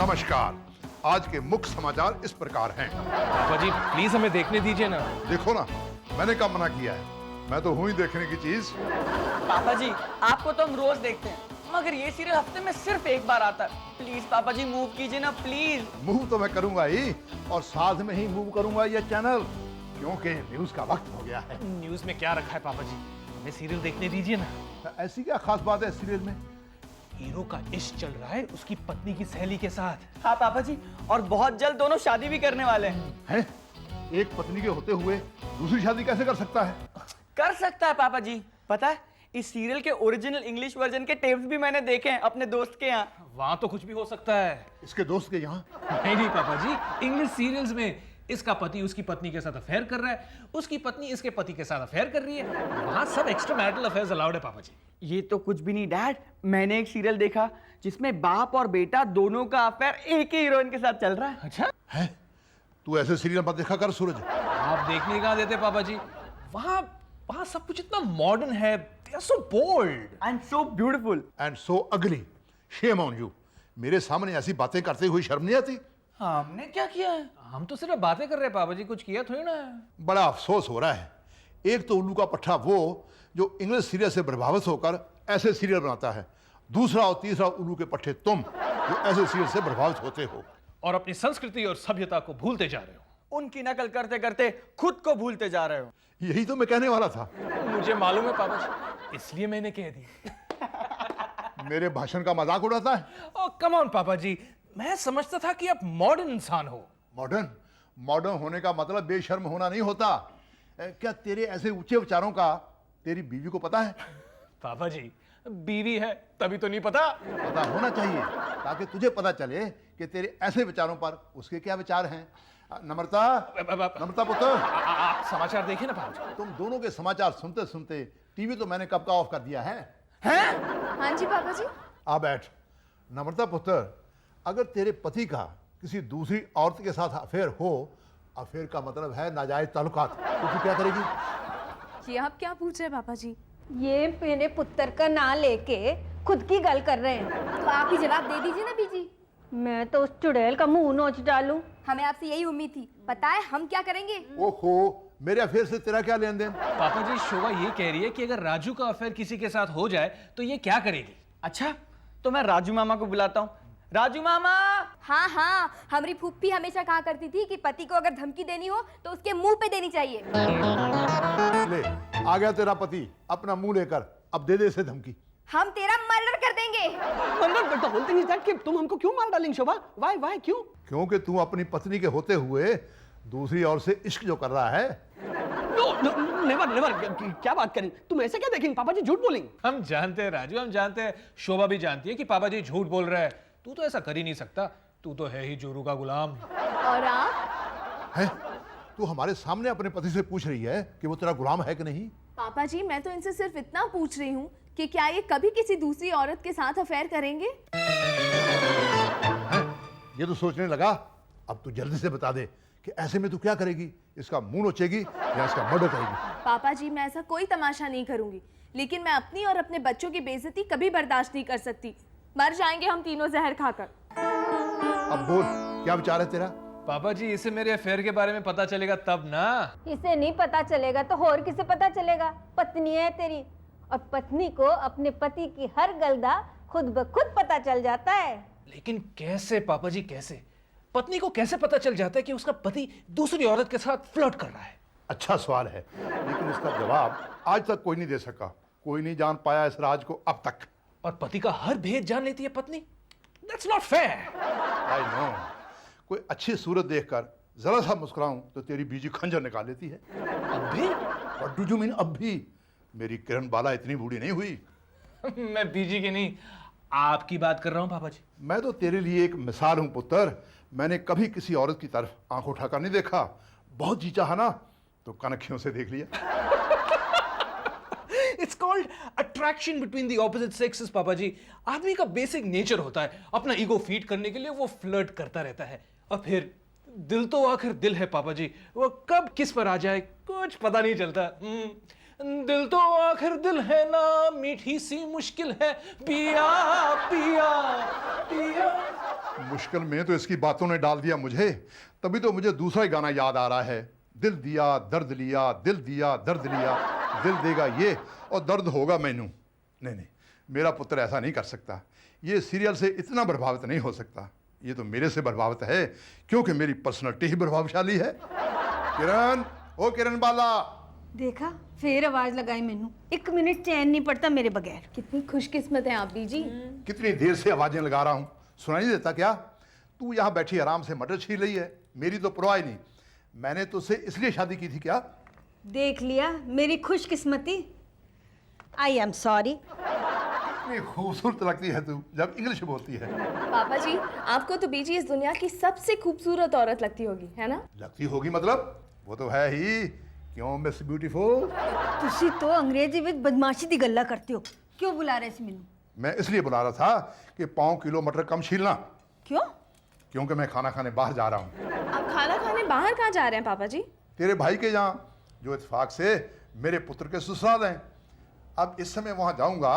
नमस्कार। आज के मुख्य समाचार इस प्रकार हैं। पापा जी प्लीज हमें देखने दीजिए ना। देखो ना, मैंने कब मना किया है? मैं तो हूं ही देखने की चीज। पापा जी आपको तो हम रोज देखते हैं, मगर ये सीरियल हफ्ते में सिर्फ एक बार आता है। प्लीज पापा जी मूव कीजिए ना प्लीज। मूव तो मैं करूंगा ही, और साथ में ही मूव करूंगा ये चैनल, क्योंकि न्यूज का वक्त हो गया है। न्यूज में क्या रखा है पापा जी? हमें सीरियल देखने दीजिए ना। ऐसी क्या खास बात है सीरियल में? हीरो का इश्क चल रहा है उसकी पत्नी की सहेली के साथ। हाँ पापा जी, और बहुत जल्द दोनों शादी भी करने वाले हैं। एक पत्नी के होते हुए दूसरी शादी कैसे कर सकता है? कर सकता है पापा जी। पता है, इस सीरियल के ओरिजिनल इंग्लिश वर्जन के टेप्स भी मैंने देखे हैं अपने दोस्त के यहाँ। वहां तो कुछ भी हो सकता है। इसके दोस्त के यहाँ? नहीं पापा जी, इंग्लिश सीरियल्स में इसका पति उसकी पत्नी के साथ अफेयर कर रहा है, उसकी पत्नी इसके पति के साथ अफेयर कर रही है। वहां सब एक्स्ट्रा मैरिटल अफेयर्स अलाउड है पापा जी। ये तो कुछ भी नहीं डैड, मैंने एक सीरियल देखा जिसमें बाप और बेटा दोनों का अफेयर एक ही हीरोइन के साथ चल रहा है। अच्छा है? तू ऐसे सीरियल मत देखा कर सूरज। आप देखने कहाँ देते पापा जी? वहां वहां सब कुछ इतना मॉडर्न है। They are so bold and so beautiful and so ugly. Shame on you. मेरे सामने ऐसी बातें करते हुए शर्म नहीं आती? हमने क्या किया है? हम तो सिर्फ बातें कर रहे हैं पापा जी, कुछ किया थोड़ी ना है। बड़ा अफसोस हो रहा है। एक तो उल्लू का पट्टा वो जो इंग्लिश सीरियल से प्रभावित होकर ऐसे सीरियल बनाता है, दूसरा और तीसरा उल्लू के पट्टे तुम जो ऐसे सीरियल से प्रभावित होते हो और अपनी संस्कृति और सभ्यता को भूलते जा रहे हो। उनकी नकल करते करते खुद को भूलते जा रहे हो। यही तो मैं कहने वाला था। मुझे मालूम है पापा जी, इसलिए मैंने कह दिया। मेरे भाषण का मजाक उड़ाता है? ओह कम ऑन पापा जी, मैं समझता था कि आप मॉडर्न इंसान हो। मॉडर्न? मॉडर्न होने का मतलब बेशर्म होना नहीं होता। क्या तेरे ऐसे ऊंचे विचारों का तेरी बीवी को पता है? पापा जी बीवी है तभी तो नहीं पता। पता होना चाहिए ताकि तुझे पता चले कि तेरे ऐसे विचारों पर उसके क्या विचार हैं। नम्रता, नम्रता पुत्र, आप समाचार देखिए ना पापा जी। तुम दोनों के समाचार सुनते सुनते टीवी तो मैंने कब का ऑफ कर दिया है। हाँ जी पापा जी। आ बैठ। नम्रता पुत्र, अगर तेरे पति का किसी दूसरी औरत के साथ अफेयर हो, अफेयर का मतलब है नाजायज ताल्लुकात, तो तू क्या करेगी? ये आप क्या पूछ रहे हैं पापा जी? ये मेरे पुत्र का नाम लेके खुद की गल कर रहे हैं। तो आप ही जवाब दे दीजिए ना बीजी। मैं तो उस चुड़ैल का मुंह नोच डालूं। हमें आपसे यही उम्मीद थी। पता है हम क्या करेंगे? ओहो, मेरे अफेयर से तेरा क्या लेन देन? पापा जी शोभा ये कह रही है कि अगर राजू का अफेयर किसी के साथ हो जाए तो ये क्या करेगी? अच्छा, तो मैं राजू मामा को बुलाता हूँ। राजू मामा। हाँ हाँ, हमारी फूफी हमेशा कहा करती थी कि पति को अगर धमकी देनी हो तो उसके मुंह पे देनी चाहिए। ले, आ गया तेरा पति अपना मुंह लेकर। अब दे दे इसे धमकी। हम तेरा मर्डर कर देंगे। But the whole thing is that कि तुम हमको क्यों मार डालेंगे शोभा? Why क्यों? क्योंकि तू अपनी पत्नी के होते हुए दूसरी औरत से इश्क जो कर रहा है। No, never. क्या बात करें? तुम ऐसे क्या देखेंगे? पापा जी झूठ बोलेंगे। हम जानते हैं राजू, हम जानते हैं, शोभा भी जानती है कि पापा जी झूठ बोल रहे हैं। तू तो ऐसा कर ही नहीं सकता, तू तो है ही जोरू का गुलाम। और आप? है? तू हमारे सामने अपने पति से पूछ रही है कि वो तेरा गुलाम है कि नहीं? पापा जी मैं तो इनसे सिर्फ इतना पूछ रही हूँ कि क्या ये कभी किसी दूसरी औरत के साथ अफेयर करेंगे? है? ये तो सोचने लगा। अब तू जल्दी से बता दे कि ऐसे में तू क्या करेगी? इसका मुंह नोचेगी या इसका मर्डर करेगी? पापा जी मैं ऐसा कोई तमाशा नहीं करूंगी, लेकिन मैं अपनी और अपने बच्चों की बेइज्जती कभी बर्दाश्त नहीं कर सकती। मर जाएंगे हम तीनों जहर खाकर। अब बोल, क्या विचार है तेरा? पापा जी इसे मेरे अफेयर के बारे में पता चलेगा तब ना। इसे नहीं पता चलेगा तो और किसे पता चलेगा? पत्नी है तेरी, और पत्नी को अपने पति की हर गलदा खुद ब खुद पता चल जाता है। लेकिन कैसे पापा जी, कैसे? पत्नी को कैसे पता चल जाता है कि उसका पति दूसरी औरत के साथ फ्लर्ट कर रहा है? अच्छा सवाल है, लेकिन इसका जवाब आज तक कोई नहीं दे सका। कोई नहीं जान पाया इस राज को अब तक। और पति का हर भेद जान लेती है पत्नी? That's not fair. I know. कोई अच्छी सूरत देखकर जरा सा मुस्कुराऊं तो तेरी बीजी खंजर निकाल लेती है। अब भी? What do you mean अब भी? मेरी किरण बाला इतनी बूढ़ी नहीं हुई। मैं बीजी की नहीं, आपकी बात कर रहा हूं पापा जी। मैं तो तेरे लिए एक मिसाल हूं पुत्र। मैंने कभी किसी औरत की तरफ आंख उठाकर नहीं देखा। बहुत जी चाहा ना तो कनखियों से देख लिया। It's called attraction between the opposite sexes पापा जी। आदमी का बेसिक नेचर होता है, अपना ईगो फीड करने के लिए वो फ्लर्ट करता रहता है। और फिर दिल तो आखिर दिल है पापा जी, वो कब किस पर आ जाए कुछ पता नहीं चलता। दिल तो आखिर दिल है ना, मीठी सी मुश्किल है, पिया पिया पिया। मुश्किल में तो इसकी बातों ने डाल दिया मुझे। तभी तो मुझे दूसरा ही गाना याद आ रहा है, दिल दिया दर्द लिया, दिल दिया दर्द लिया, दिल देगा ये और दर्द होगा मैनू। नहीं नहीं, मेरा पुत्र ऐसा नहीं कर सकता। ये सीरियल से इतना प्रभावित नहीं हो सकता। ये तो मेरे से प्रभावित है, क्योंकि मेरी पर्सनालिटी ही प्रभावशाली है। किरण, ओ किरण बाला। देखा, फिर आवाज लगाई मैनू। 1 मिनट चैन नहीं पड़ता मेरे बगैर। कितनी खुशकिस्मत है आप बीजी। कितनी देर से आवाजें लगा रहा हूं, सुनाई नहीं देता क्या? तू यहाँ बैठी आराम से मटर छील रही है, मेरी तो परवाह ही नहीं। मैंने तुझसे इसलिए शादी की थी क्या? देख लिया मेरी खुशकिस्मती। I am sorry. इतनी खूबसूरत लगती है तू जब इंग्लिश बोलती है। पापा जी, आपको तो बीजी इस दुनिया की सबसे खूबसूरत औरत लगती होगी, है ना? लगती होगी मतलब? वो तो है ही। क्यों मिस ब्यूटीफुल? तुसी तो अंग्रेजी विच बदमाशी दी गल्ला करते हो। क्यों बुला रहे थे मैनू? मैं इसलिए बुला रहा था कि 5 किलो मटर कम छीलना। क्यों? क्योंकि मैं खाना खाने बाहर जा रहा हूँ। आप खाना खाने बाहर कहाँ जा रहे हैं पापा जी? तेरे भाई के यहाँ, जो इत्तेफाक से मेरे पुत्र के ससुराल हैं। अब इस समय वहाँ जाऊँगा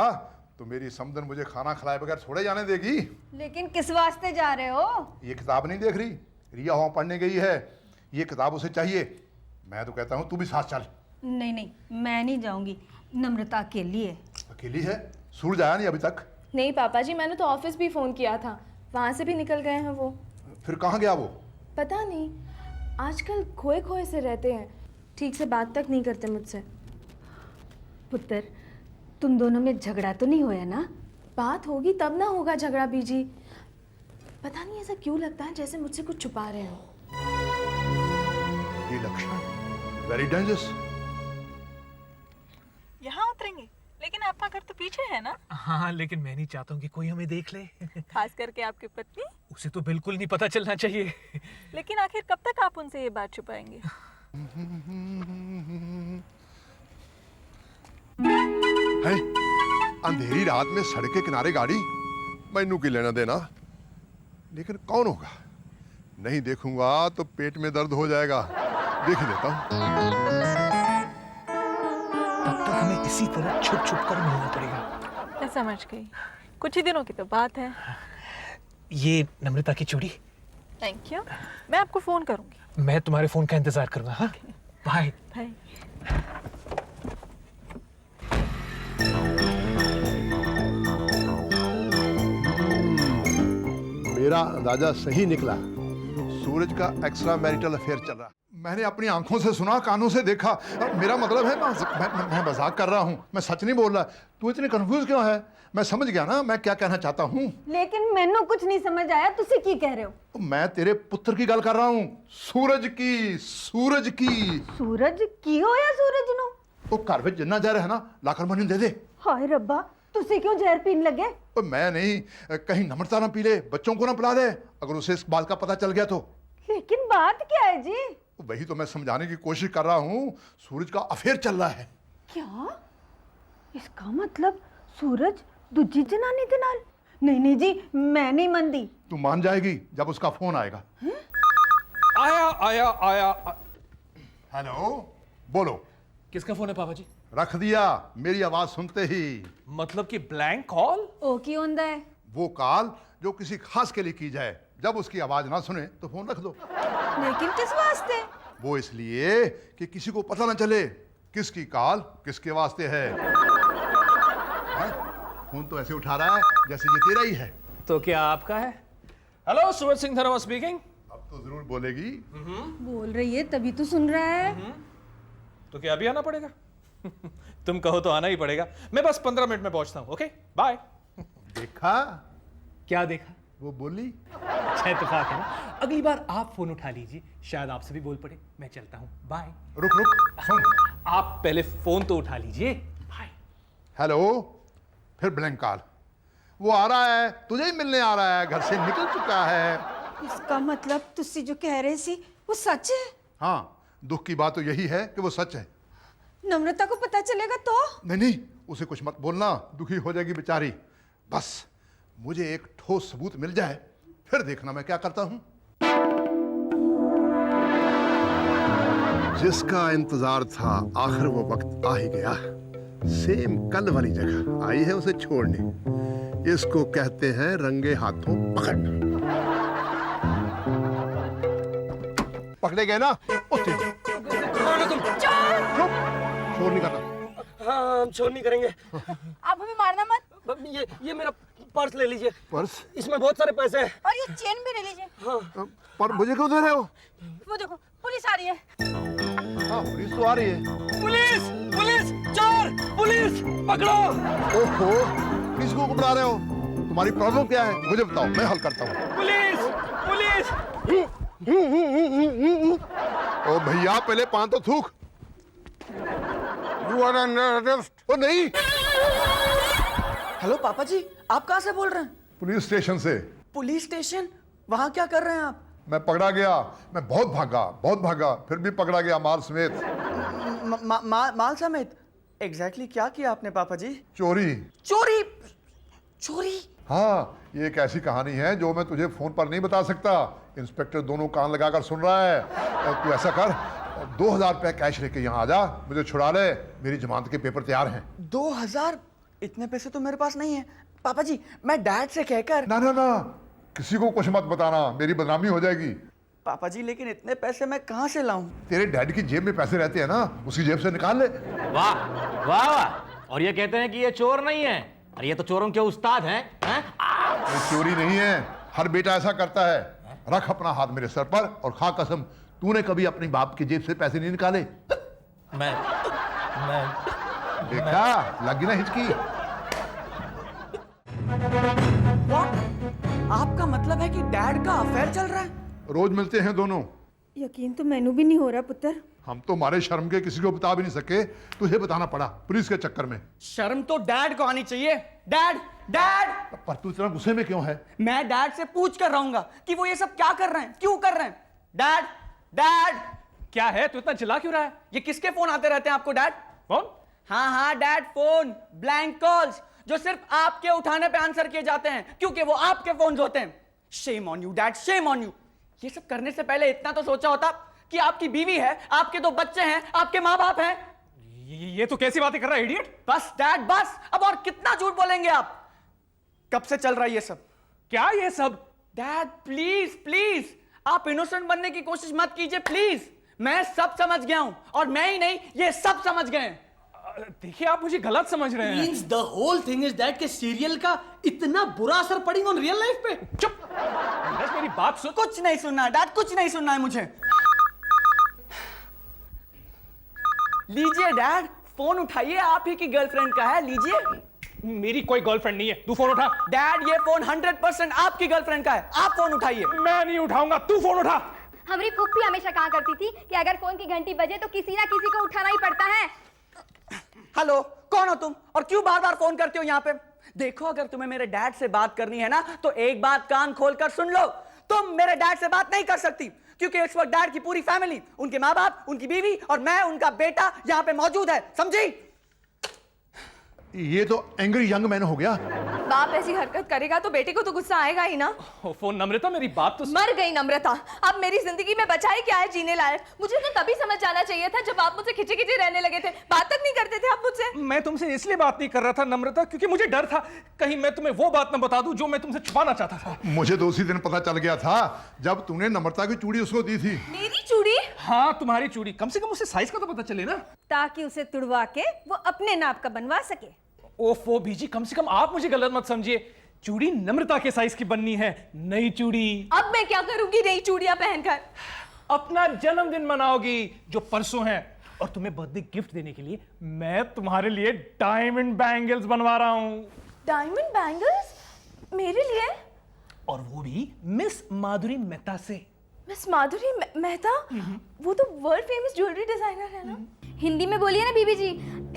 तो मेरी समदन मुझे खाना खिलाए बगैर थोड़े जाने देगी। लेकिन किस वास्ते जा रहे हो? ये किताब नहीं देख रही? रिया वहाँ पढ़ने गई है, ये किताब उसे चाहिए। मैं तो कहता हूँ तू भी साथ चल। नहीं नहीं, मैं नहीं जाऊंगी। नम्रता अकेली है। अकेली है? सूरज आया नहीं अभी तक? नहीं पापा जी, मैंने तो ऑफिस भी फोन किया था, वहाँ से भी निकल गए हैं वो। फिर कहाँ गया वो? पता नहीं, आजकल खोए खोए से रहते हैं, ठीक से बात तक नहीं करते मुझसे। पुत्र, तुम दोनों में झगड़ा तो नहीं हुआ ना? बात होगी तब ना होगा झगड़ा बीजी। पता नहीं ऐसा क्यों लगता है जैसे मुझसे कुछ छुपा रहे हो। ये लक्षण वेरी डेंजरस। यहाँ उतरेंगे, लेकिन आपका घर तो पीछे है ना? हाँ, लेकिन मैं नहीं चाहता हूँ कि कोई हमें देख ले। खास करके आपकी पत्नी। उसे तो बिल्कुल नहीं पता चलना चाहिए। लेकिन आखिर कब तक आप उनसे ये बात छुपाएंगे? है अंधेरी रात में सड़क के किनारे गाड़ी, मैनू की लेना देना। लेकिन कौन होगा? नहीं देखूंगा तो पेट में दर्द हो जाएगा। देख ही लेता हूं। तब तक हमें इसी तरह छुप छुप कर मिलना पड़ेगा। मैं समझ गई, कुछ ही दिनों की तो बात है। ये नम्रता की चूड़ी। थैंक यू, मैं आपको फोन करूंगी। मैं तुम्हारे फोन का इंतजार करूंगा। हाँ, बाय। बाय। मेरा अंदाजा सही निकला। सूरज का एक्स्ट्रा मैरिटल अफेयर चल रहा। मैंने अपनी आंखों से सुना, कानों से देखा। मेरा मतलब है मैं मजाक कर रहा हूँ, मैं सच नहीं बोल रहा। तू इतनी कंफ्यूज क्यों है? मैं समझ गया ना मैं क्या कहना चाहता हूँ। लेकिन मैनू कुछ नहीं समझ आया, तुसी की कह रहे हो? मैं तेरे पुत्र की गल कर रहा हूँ, सूरज की। सूरज की। सूरज की होया? सूरज नु वो घर में जिन्ना जहर है ना, लाकर मैंने दे दे। हाय रब्बा, तुसी क्यों जहर पीन लगे? तो मैं नहीं, कहीं नम्रता ना पी ले, बच्चों को ना पिला दे, अगर उसे इस बात का पता चल गया तो। लेकिन बात क्या है जी? वही तो मैं समझाने की कोशिश कर रहा हूँ। सूरज का अफेयर चल रहा है। क्या? इसका मतलब सूरज दूजी जनानी दे नाल? नहीं नहीं जी, मैं नहीं मानदी। तू मान जाएगी जब उसका फोन आएगा। आया आया आया। हेलो, बोलो। किसका फोन है पापा जी? रख दिया मेरी आवाज सुनते ही। मतलब कि ब्लैंक कॉल? ओ की होंदा है? वो कॉल जो किसी खास के लिए की जाए, जब उसकी आवाज ना सुने तो फोन रख दो। लेकिन किस वास्ते? वो इसलिए कि किसी को पता ना चले किसकी कॉल किसके वास्ते है। फोन तो ऐसे उठा रहा है जैसे ये तेरा ही है। तो क्या आपका है? Hello, Suraj Singh Dhanoa speaking. अब तो जरूर बोलेगी। बोल रही है तभी तो सुन रहा है। तो क्या अभी आना पड़ेगा? तुम कहो तो आना ही पड़ेगा। मैं बस 15 मिनट में पहुंचता हूं। Okay, bye. देखा? क्या देखा? वो बोली। अच्छा इत्तेफाक है ना। अगली बार आप फोन उठा लीजिए, शायद आपसे भी बोल पड़े। मैं चलता हूं, बाय। रुक रुक सुन। आप पहले फोन तो उठा लीजिए। बाय। हेलो, फिर ब्लैंक कॉल। वो आ रहा है, तुझे ही मिलने आ रहा है, घर से निकल चुका है। इसका मतलब तुसी जो कह रहे सी वो सच है? हाँ, दुख की बात तो यही है कि वो सच है। नम्रता को पता चलेगा तो? नहीं नहीं, उसे कुछ मत बोलना, दुखी हो जाएगी बेचारी। बस मुझे एक ठोस सबूत मिल जाए, फिर देखना मैं क्या करता हूं। जिसका इंतजार था आखिर वो वक्त आ ही गया। सेम कल वाली जगह आई है उसे छोड़ने। इसको कहते हैं रंगे हाथों पकड़ना। पकड़े गए ना उससे चुप, शोर नहीं करना। हाँ हम शोर नहीं करेंगे। आप हमें मारना मत। ये मेरा पर्स ले लीजिए। पर्स? इसमें बहुत सारे पैसे हैं। और ये चेन भी ले लीजिए। पर मुझे क्यों दे रहे हो? वो देखो पुलिस आ रही है। हाँ पुलिस तो आ रही है। पुलिस पुलिस चोर पुलिस पकड़ो। ओहो, पुलिस को बुला रहे हो? तुम्हारी प्रॉब्लम क्या है मुझे बताओ, मैं हल करता हूँ। Police police. ओ भैया पहले पान तो थूक। You are under arrest. ओ नहीं, हेलो पापा जी, आप कहाँ से बोल रहे हैं? पुलिस स्टेशन से। Police station? वहाँ क्या कर रहे हैं आप? मैं पकड़ा गया, मैं बहुत भागा, फिर भी पकड़ा गया माल समेत। माल समेत? एग्जैक्टली क्या किया आपने पापा जी? चोरी। चोरी? चोरी? हाँ, ये एक ऐसी कहानी है जो मैं तुझे फोन पर नहीं बता सकता। इंस्पेक्टर दोनों कान लगाकर सुन रहा है। और तू ऐसा कर, 2000 रुपए कैश लेके यहाँ आ जा, मुझे छुड़ा ले, मेरी जमानत के पेपर तैयार हैं। 2000? इतने पैसे तो मेरे पास नहीं है पापा जी। मैं डैड से कहकर। ना ना ना, किसी को कुछ मत बताना, मेरी बदनामी हो जाएगी। पापा जी लेकिन इतने पैसे मैं कहाँ से लाऊं? तेरे डैड की जेब में पैसे रहते हैं ना, उसकी जेब से निकाल ले। वाह वाह वाह। और ये कहते हैं कि ये चोर नहीं है, और ये तो चोरों के उस्ताद हैं। ये चोरी नहीं है, हर बेटा ऐसा करता है। रख अपना हाथ मेरे सर पर और खा कसम, तूने कभी अपनी बाप की जेब से पैसे नहीं निकाले? मैं देखा, लगी ना हिचकी। आपका मतलब है कि डैड का अफेयर चल रहा है? रोज मिलते हैं दोनों। यकीन तो मैनू भी नहीं हो रहा पुत्र। हम तो हमारे शर्म के किसी को बता भी नहीं सके, तुझे बताना पड़ा पुलिस के चक्कर में। शर्म तो डैड को आनी चाहिए। Dad dad. पर तू इतना गुस्से में क्यों है? मैं डैड से पूछ कर रहूंगा कि वो ये सब क्या कर रहे हैं, क्यों कर रहे हैं। Dad dad. क्या है, तू इतना चिल्ला क्यों रहा है? ये किसके फोन आते रहते हैं आपको डैड? कौन? हाँ डैड, फोन ब्लैंक कॉल्स जो सिर्फ आपके उठाने पे आंसर किए जाते हैं क्योंकि वो आपके फोन होते हैं। Shem on you dad, Shem on you. ये सब करने से पहले इतना तो सोचा होता कि आपकी बीवी है, आपके 2 बच्चे हैं, आपके माँ बाप हैं। ये तो कैसी बातें कर रहा है इडियट? बस डैड बस, अब और कितना झूठ बोलेंगे आप? कब से चल रहा है ये सब? क्या ये सब? डैड प्लीज प्लीज, आप इनोसेंट बनने की कोशिश मत कीजिए प्लीज। मैं सब समझ गया हूं, और मैं ही नहीं, ये सब समझ गए हैं। देखिए आप मुझे गलत समझ रहे हैं। Means the whole thing is that के सीरियल का इतना बुरा असर पड़ेगा ऑन रियल लाइफ पे। चुप, बस मेरी बात सुन। कुछ नहीं सुनना डैड, कुछ नहीं सुनना है मुझे। लीजिए डैड, फोन उठाइए, आप ही की गर्लफ्रेंड का है, लीजिए। मेरी कोई गर्लफ्रेंड नहीं है, तू फोन उठा। डैड ये फोन 100% आपकी गर्लफ्रेंड का है, आप फोन उठाइए। मैं नहीं उठाऊंगा, तू फोन उठा। हमारी फूफी हमेशा कहा करती थी कि अगर फोन की घंटी बजे तो किसी ना किसी को उठाना ही पड़ता है। हेलो, कौन हो तुम और क्यों बार बार फोन करते हो यहाँ पे? देखो, अगर तुम्हें मेरे डैड से बात करनी है ना तो एक बात कान खोलकर सुन लो। तुम मेरे डैड से बात नहीं कर सकती क्योंकि इस वक्त डैड की पूरी फैमिली, उनके माँ बाप, उनकी बीवी और मैं उनका बेटा यहाँ पे मौजूद है, समझी? ये तो एंग्री यंग मैन हो गया। बाप ऐसी हरकत करेगा तो बेटे को तो गुस्सा आएगा ही ना। फोन नम्रता, मेरी बात तो मर गई नम्रता, अब मेरी जिंदगी में बचा ही क्या है जीने लायक? मुझे तो तभी समझ जाना चाहिए था जब आप मुझसे खिंचे खिंचे रहने लगे थे। बात तक नहीं करते थे आप मुझसे। मैं तुमसे इसलिए बात नहीं कर रहा था नम्रता, क्योंकि मुझे डर था कहीं मैं तुम्हें वो बात न बता दूं जो मैं तुमसे छुपाना चाहता था। मुझे तो उसी दिन पता चल गया था जब तूने नम्रता की चूड़ी उसको दी थी। मेरी चूड़ी? हाँ तुम्हारी चूड़ी, कम से कम उसे साइज का तो पता चले ना। ताकि उसे तुड़वा के वो अपने नाप का बनवा सके। ओफो बीजी, कम से कम आप मुझे गलत मत समझिए, चूड़ी नम्रता के साइज की बननी है, नई चूड़ी। अब मैं क्या करूंगी नई चूड़ियां पहनकर? अपना जन्मदिन मनाओगी जो परसों है, और तुम्हें बर्थडे गिफ्ट देने के लिए मैं तुम्हारे लिए डायमंड बैंगल्स बनवा रहा हूं। Diamond bangles? मेरे लिए? और वो भी मिस माधुरी मेहता से। मिस माधुरी मेहता? वो तो वर्ल्ड फेमस ज्वेलरी डिजाइनर है ना। हिंदी में बोलिए ना बीबी जी,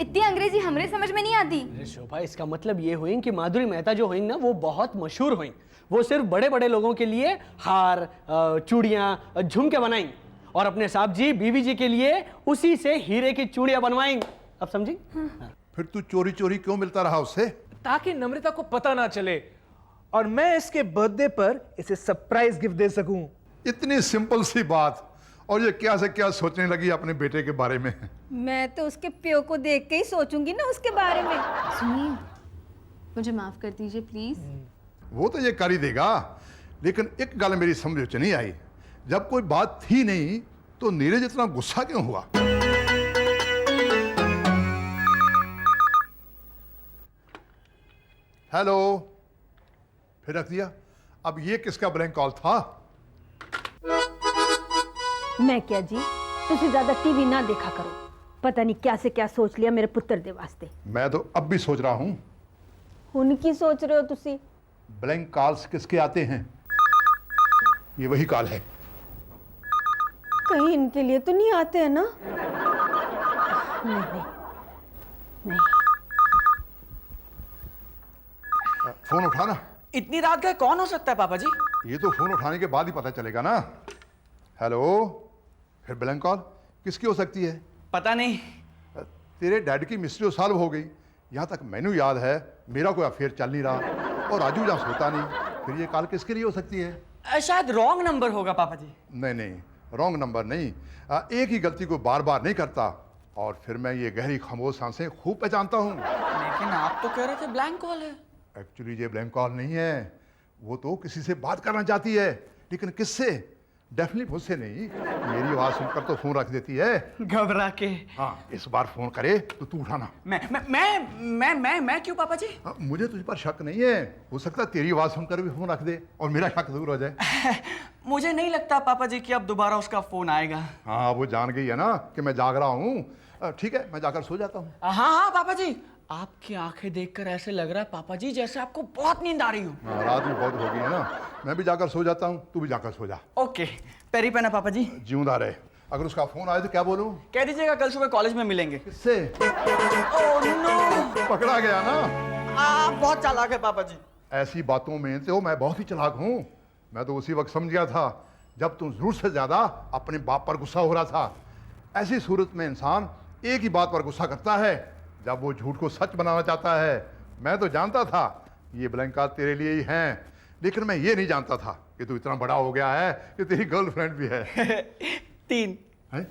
इतनी अंग्रेजी हमरे समझ में नहीं आती। अरे शोभा, इसका मतलब ये हुई कि माधुरी मेहता जो हुई ना वो बहुत मशहूर हुई। वो सिर्फ बड़े बड़े लोगों के लिए हार, चूड़ियां, झुमके बनाई, और अपने साहब जी बीबी जी के लिए उसी से हीरे की चूड़ियां बनवाई। अब समझी? फिर तू चोरी चोरी क्यों मिलता रहा उससे? ताकि नम्रता को पता ना चले और मैं इसके बर्थडे पर इसे सरप्राइज गिफ्ट दे सकूं। इतनी सिंपल सी बात, और ये क्या से क्या सोचने लगी अपने बेटे के बारे में। मैं तो उसके प्यो को देख के ही सोचूंगी ना उसके बारे में। सुनिए, मुझे माफ कर दीजिए प्लीज। वो तो ये कर ही देगा, लेकिन एक गल मेरी समझ च नहीं आई। जब कोई बात थी नहीं तो नीरज इतना गुस्सा क्यों हुआ? हेलो, फिर रख दिया। अब ये किसका ब्लैंक कॉल था? मैं क्या जी, तुसी ज्यादा टीवी ना देखा करो, पता नहीं क्या से क्या सोच लिया मेरे पुत्र दे वास्ते। मैं तो अब भी सोच रहा हूं, उनकी सोच रहे हो तुसी? ब्लैंक कॉल्स किसके आते हैं? ये वही कॉल है। कहीं इनके लिए तो नहीं आते हैं ना? नहीं नहीं नहीं। फोन उठाना। इतनी रात गए कौन हो सकता है पापा जी? ये तो फोन उठाने के बाद ही पता चलेगा ना। हेलो, फिर ब्लैंक कॉल किसकी हो सकती है? पता नहीं। तेरे डैड की मिस्ट्री सॉल्व हो गई। यहाँ तक मैनू याद है मेरा कोई अफेयर चल नहीं रहा और राजू जहाँ सोता नहीं। फिर ये कॉल किसके लिए हो सकती है? शायद रॉन्ग नंबर होगा पापा जी। नहीं नहीं, रॉन्ग नंबर नहीं। एक ही गलती को बार बार नहीं करता और फिर मैं ये गहरी खामोश सांसें खूब पहचानता हूँ। लेकिन आप तो कह रहे थे ब्लैंक कॉल है। एक्चुअली ये ब्लैंक कॉल नहीं है, वो तो किसी से बात करना चाहती है, लेकिन किससे? डेफिनेटली मुझसे नहीं। मेरी आवाज सुनकर तो फोन रख देती है। घबरा के। हाँ, इस बार फोन करे तो तू उठाना। मैं क्यों पापा जी? मुझे तुझ पर शक नहीं है, हो सकता है तेरी आवाज सुनकर भी फोन रख दे और मेरा शक दूर हो जाए। मुझे नहीं लगता पापा जी कि अब दोबारा उसका फोन आएगा। हाँ, वो जान गई है ना कि मैं जाग रहा हूँ। ठीक है, मैं जाकर सो जाता हूँ। हाँ पापा जी, आपकी आंखें देखकर ऐसे लग रहा है पापा जी जैसे आपको बहुत नींद आ रही हो। हाँ, रात भी बहुत हो गई है ना, मैं भी जाकर सो जाता हूँ, तू भी जाकर सो जा। ओके, पेरी पेना पापा जी। जिंदा रहे। अगर उसका फोन आए तो क्या बोलूं? कह दीजिएगा कल सुबह कॉलेज में मिलेंगे। किससे? ओह नो, पकड़ा गया ना। आप बहुत चालाक है पापा जी। ऐसी बातों में तो मैं बहुत ही चालाक हूँ। मैं तो उसी वक्त समझ गया था जब तुम जरूरत से ज्यादा अपने बाप पर गुस्सा हो रहा था। ऐसी सूरत में इंसान एक ही बात पर गुस्सा करता है, जब वो झूठ को सच बनाना चाहता है। मैं तो जानता था ये ब्लैंक कॉल तेरे लिए ही हैं, लेकिन मैं ये नहीं जानता था कि तू इतना बड़ा हो गया है कि तेरी गर्लफ्रेंड भी है। 3 हैं?